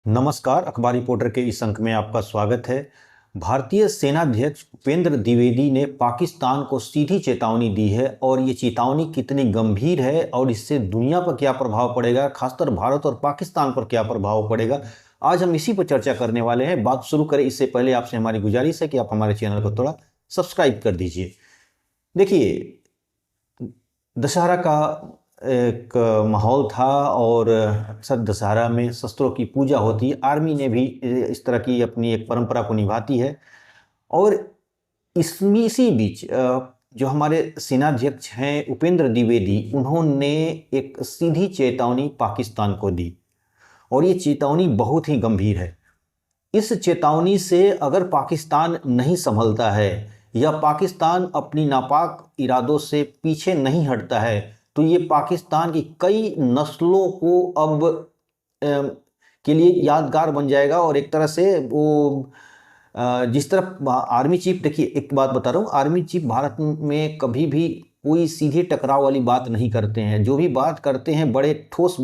नमस्कार, अखबार रिपोर्टर के इस अंक में आपका स्वागत है। भारतीय सेनाध्यक्ष उपेंद्र द्विवेदी ने पाकिस्तान को सीधी चेतावनी दी है और ये चेतावनी कितनी गंभीर है और इससे दुनिया पर क्या प्रभाव पड़ेगा, खासकर भारत और पाकिस्तान पर क्या प्रभाव पड़ेगा, आज हम इसी पर चर्चा करने वाले हैं। बात शुरू करें इससे पहले आपसे हमारी गुजारिश है कि आप हमारे चैनल को थोड़ा सब्सक्राइब कर दीजिए। देखिए, दशहरा का एक माहौल था और अक्सर दशहरा में शस्त्रों की पूजा होती है। आर्मी ने भी इस तरह की अपनी एक परंपरा को निभाती है और इसी बीच जो हमारे सेनाध्यक्ष हैं उपेंद्र द्विवेदी, उन्होंने एक सीधी चेतावनी पाकिस्तान को दी और ये चेतावनी बहुत ही गंभीर है। इस चेतावनी से अगर पाकिस्तान नहीं संभलता है या पाकिस्तान अपनी नापाक इरादों से पीछे नहीं हटता है तो ये पाकिस्तान की कई नस्लों को अब के लिए यादगार बन जाएगा। और एक तरह से वो जिस तरह आर्मी चीफ, देखिए एक बात बता रहा हूँ, आर्मी चीफ भारत में कभी भी कोई सीधे टकराव वाली बात नहीं करते हैं। जो भी बात करते हैं बड़े ठोस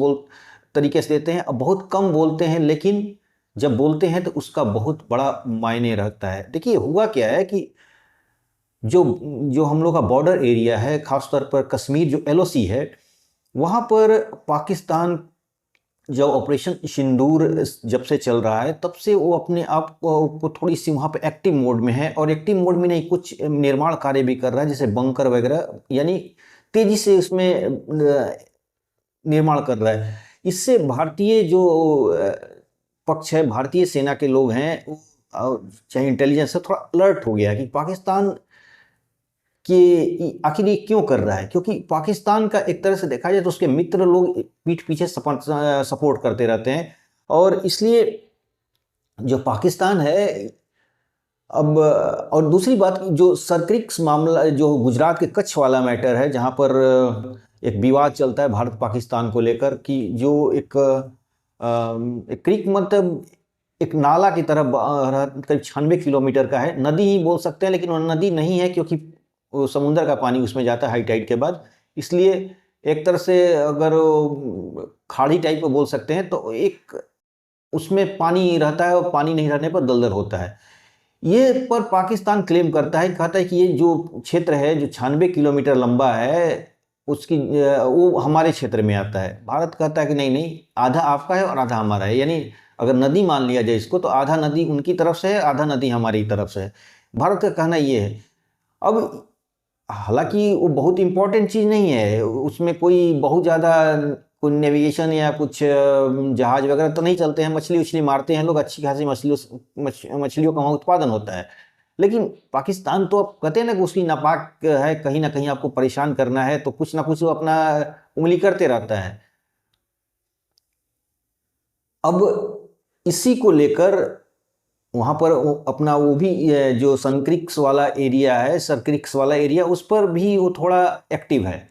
तरीके से देते हैं। अब बहुत कम बोलते हैं, लेकिन जब बोलते हैं तो उसका बहुत बड़ा मायने रहता है। देखिए हुआ क्या है कि जो जो हम लोग का बॉर्डर एरिया है, खासतौर पर कश्मीर जो एलओसी है, वहाँ पर पाकिस्तान जब ऑपरेशन सिंदूर जब से चल रहा है तब से वो अपने आप को थोड़ी सी वहाँ पे एक्टिव मोड में है। और एक्टिव मोड में नहीं, कुछ निर्माण कार्य भी कर रहा है, जैसे बंकर वगैरह, यानी तेजी से उसमें निर्माण कर रहा है। इससे भारतीय जो पक्ष है, भारतीय सेना के लोग हैं, चाहे इंटेलिजेंस है, थोड़ा अलर्ट हो गया है कि पाकिस्तान कि आखिर ये क्यों कर रहा है। क्योंकि पाकिस्तान का एक तरह से देखा जाए तो उसके मित्र लोग पीठ पीछे सपोर्ट करते रहते हैं और इसलिए जो पाकिस्तान है अब। और दूसरी बात, जो सर्क्रिक्स मामला, जो गुजरात के कच्छ वाला मैटर है, जहां पर एक विवाद चलता है भारत पाकिस्तान को लेकर, कि जो एक क्रिक मतलब एक नाला की तरफ करीब 96 किलोमीटर का है, नदी ही बोल सकते हैं, लेकिन वो नदी नहीं है क्योंकि वो समुद्र का पानी उसमें जाता है हाई टाइड के बाद। इसलिए एक तरह से अगर खाड़ी टाइप को बोल सकते हैं, तो एक उसमें पानी रहता है और पानी नहीं रहने पर दलदल होता है। ये पर पाकिस्तान क्लेम करता है, कहता है कि ये जो क्षेत्र है जो 96 किलोमीटर लंबा है, उसकी वो हमारे क्षेत्र में आता है। भारत कहता है कि नहीं नहीं, आधा आपका है और आधा हमारा है। यानी अगर नदी मान लिया जाए इसको, तो आधा नदी उनकी तरफ से है, आधा नदी हमारी तरफ से है। भारत का कहना ये है। अब हालांकि वो बहुत इंपॉर्टेंट चीज़ नहीं है, उसमें कोई बहुत ज़्यादा कोई नेविगेशन या कुछ जहाज वगैरह तो नहीं चलते हैं। मछली उछली मारते हैं लोग, अच्छी खासी मछलियों का वहाँ उत्पादन होता है। लेकिन पाकिस्तान तो अब कहते हैं ना कि उसकी नापाक है, कहीं ना कहीं आपको परेशान करना है तो कुछ ना कुछ वो अपना उंगली करते रहता है। अब इसी को लेकर वहाँ पर अपना वो भी जो सनक्रिक्स वाला एरिया है, सरक्रिक्स वाला एरिया, उस पर भी वो थोड़ा एक्टिव है।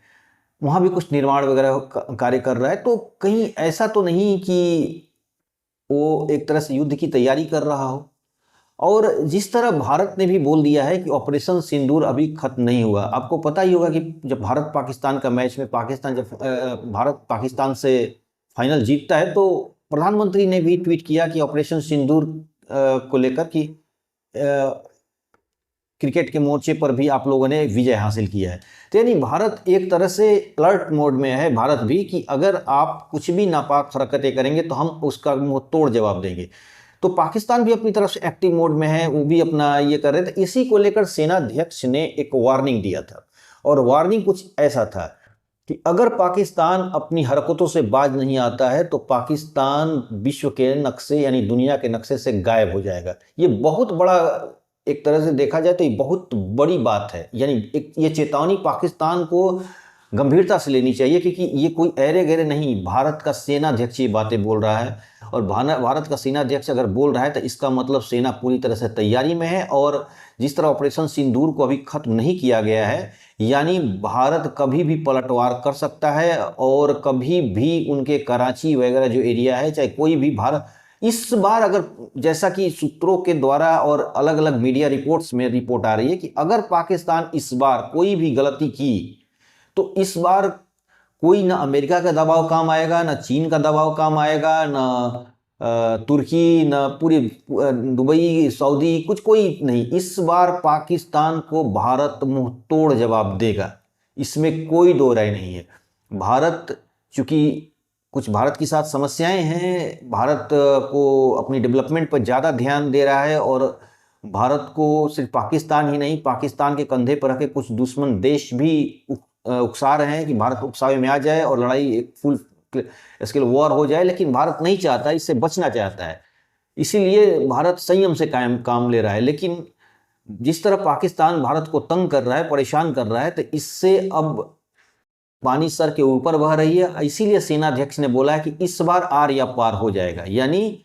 वहाँ भी कुछ निर्माण वगैरह कार्य कर रहा है। तो कहीं ऐसा तो नहीं कि वो एक तरह से युद्ध की तैयारी कर रहा हो। और जिस तरह भारत ने भी बोल दिया है कि ऑपरेशन सिंदूर अभी खत्म नहीं हुआ। आपको पता ही होगा कि जब भारत पाकिस्तान का मैच में भारत पाकिस्तान से फाइनल जीतता है, तो प्रधानमंत्री ने भी ट्वीट किया कि ऑपरेशन सिंदूर को लेकर कि क्रिकेट के मोर्चे पर भी आप लोगों ने विजय हासिल किया है। तो यानी भारत एक तरह से अलर्ट मोड में है, भारत भी, कि अगर आप कुछ भी नापाक हरकतें करेंगे तो हम उसका मुंह तोड़ जवाब देंगे। तो पाकिस्तान भी अपनी तरफ से एक्टिव मोड में है, वो भी अपना ये कर रहे थे। इसी को लेकर सेनाध्यक्ष ने एक वार्निंग दिया था और वार्निंग कुछ ऐसा था कि अगर पाकिस्तान अपनी हरकतों से बाज नहीं आता है तो पाकिस्तान विश्व के नक्शे, यानी दुनिया के नक्शे से गायब हो जाएगा। ये बहुत बड़ा, एक तरह से देखा जाए तो ये बहुत बड़ी बात है। यानी ये चेतावनी पाकिस्तान को गंभीरता से लेनी चाहिए, क्योंकि ये कोई ऐरे गहरे नहीं, भारत का सेनाध्यक्ष ये बातें बोल रहा है। और भारत का सेनाध्यक्ष अगर बोल रहा है तो इसका मतलब सेना पूरी तरह से तैयारी में है। और जिस तरह ऑपरेशन सिंदूर को अभी खत्म नहीं किया गया है, यानी भारत कभी भी पलटवार कर सकता है और कभी भी उनके कराची वगैरह जो एरिया है, चाहे कोई भी, भारत इस बार, अगर जैसा कि सूत्रों के द्वारा और अलग अलग मीडिया रिपोर्ट्स में रिपोर्ट आ रही है कि अगर पाकिस्तान इस बार कोई भी गलती की तो इस बार कोई ना अमेरिका का दबाव काम आएगा, ना चीन का दबाव काम आएगा, ना तुर्की न पूरी दुबई, सऊदी, कुछ कोई नहीं। इस बार पाकिस्तान को भारत मुंह तोड़ जवाब देगा, इसमें कोई दो राय नहीं है। भारत, चूंकि कुछ भारत के साथ समस्याएं हैं, भारत को अपनी डेवलपमेंट पर ज़्यादा ध्यान दे रहा है, और भारत को सिर्फ पाकिस्तान ही नहीं, पाकिस्तान के कंधे पर रखे कुछ दुश्मन देश भी उकसा रहे हैं कि भारत उकसावे में आ जाए और लड़ाई एक फुल स्केल वॉर हो जाए, लेकिन भारत नहीं चाहता, इससे बचना चाहता है। इसीलिए भारत संयम से काम ले रहा है। लेकिन जिस तरह पाकिस्तान भारत को तंग कर रहा है, परेशान कर रहा है, तो इससे अब पानी सर के ऊपर बह रही है। इसीलिए सेनाध्यक्ष ने बोला है कि इस बार आर या पार हो जाएगा, यानी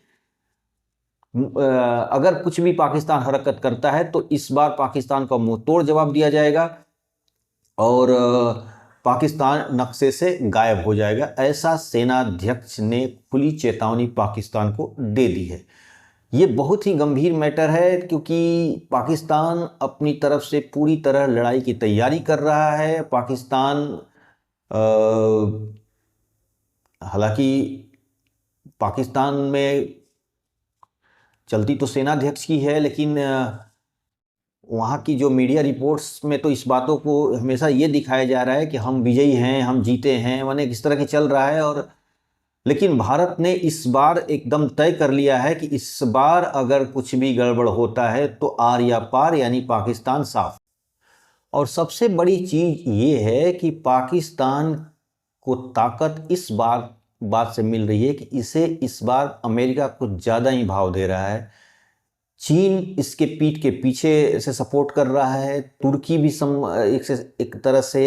अगर कुछ भी पाकिस्तान हरकत करता है तो इस बार पाकिस्तान का मुंह तोड़ जवाब दिया जाएगा और पाकिस्तान नक्शे से गायब हो जाएगा। ऐसा सेनाध्यक्ष ने खुली चेतावनी पाकिस्तान को दे दी है। ये बहुत ही गंभीर मैटर है, क्योंकि पाकिस्तान अपनी तरफ से पूरी तरह लड़ाई की तैयारी कर रहा है। पाकिस्तान हालांकि पाकिस्तान में चलती तो सेनाध्यक्ष की है, लेकिन वहाँ की जो मीडिया रिपोर्ट्स में तो इस बातों को हमेशा ये दिखाया जा रहा है कि हम विजयी हैं, हम जीते हैं, माने इस तरह की चल रहा है। और लेकिन भारत ने इस बार एकदम तय कर लिया है कि इस बार अगर कुछ भी गड़बड़ होता है तो आर या पार, यानी पाकिस्तान साफ। और सबसे बड़ी चीज़ ये है कि पाकिस्तान को ताकत इस बात से मिल रही है कि इसे इस बार अमेरिका कुछ ज़्यादा ही भाव दे रहा है। चीन इसके पीठ के पीछे से सपोर्ट कर रहा है, तुर्की भी एक तरह से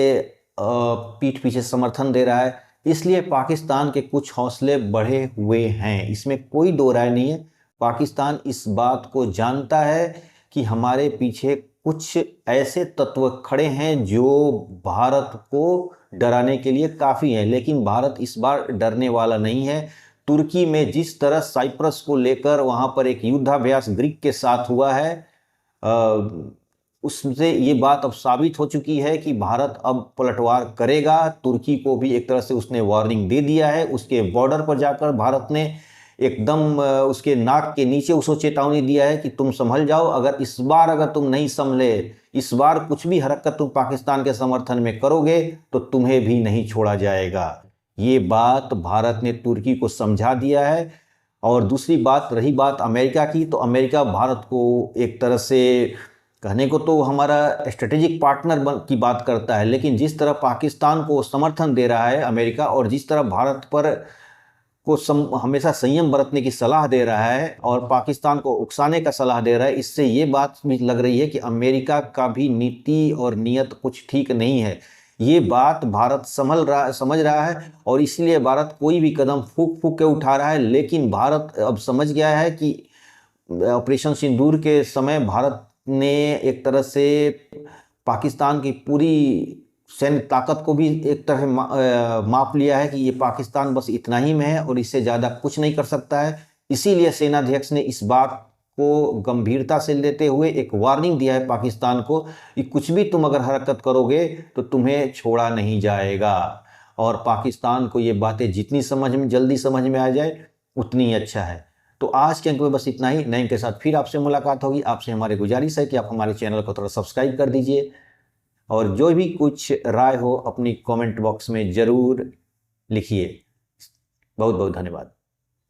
पीठ पीछे समर्थन दे रहा है। इसलिए पाकिस्तान के कुछ हौसले बढ़े हुए हैं, इसमें कोई दो राय नहीं है। पाकिस्तान इस बात को जानता है कि हमारे पीछे कुछ ऐसे तत्व खड़े हैं जो भारत को डराने के लिए काफ़ी हैं, लेकिन भारत इस बार डरने वाला नहीं है। तुर्की में जिस तरह साइप्रस को लेकर वहाँ पर एक युद्धाभ्यास ग्रीक के साथ हुआ है, उससे ये बात अब साबित हो चुकी है कि भारत अब पलटवार करेगा। तुर्की को भी एक तरह से उसने वार्निंग दे दिया है। उसके बॉर्डर पर जाकर भारत ने एकदम उसके नाक के नीचे उसको चेतावनी दिया है कि तुम संभल जाओ, अगर तुम नहीं संभले, इस बार कुछ भी हरकत तुम पाकिस्तान के समर्थन में करोगे तो तुम्हें भी नहीं छोड़ा जाएगा। ये बात भारत ने तुर्की को समझा दिया है। और दूसरी बात, रही बात अमेरिका की, तो अमेरिका भारत को एक तरह से कहने को तो हमारा स्ट्रेटेजिक पार्टनर की बात करता है, लेकिन जिस तरह पाकिस्तान को समर्थन दे रहा है अमेरिका, और जिस तरह भारत पर हमेशा संयम बरतने की सलाह दे रहा है और पाकिस्तान को उकसाने का सलाह दे रहा है, इससे ये बात भी लग रही है कि अमेरिका का भी नीति और नीयत कुछ ठीक नहीं है। ये बात भारत समझ रहा है, और इसलिए भारत कोई भी कदम फूंक फूंक के उठा रहा है। लेकिन भारत अब समझ गया है कि ऑपरेशन सिंदूर के समय भारत ने एक तरह से पाकिस्तान की पूरी सैन्य ताकत को भी एक तरह माप लिया है कि ये पाकिस्तान बस इतना ही में है और इससे ज़्यादा कुछ नहीं कर सकता है। इसीलिए सेनाध्यक्ष ने इस बात को गंभीरता से लेते हुए एक वार्निंग दिया है पाकिस्तान को कि कुछ भी तुम अगर हरकत करोगे तो तुम्हें छोड़ा नहीं जाएगा। और पाकिस्तान को ये बातें जितनी जल्दी समझ में आ जाए उतनी अच्छा है। तो आज के अंक में बस इतना ही। नए अंक के साथ फिर आपसे मुलाकात होगी। आपसे हमारी गुजारिश है कि आप हमारे चैनल को थोड़ा सब्सक्राइब कर दीजिए, और जो भी कुछ राय हो अपनी कमेंट बॉक्स में ज़रूर लिखिए। बहुत बहुत धन्यवाद।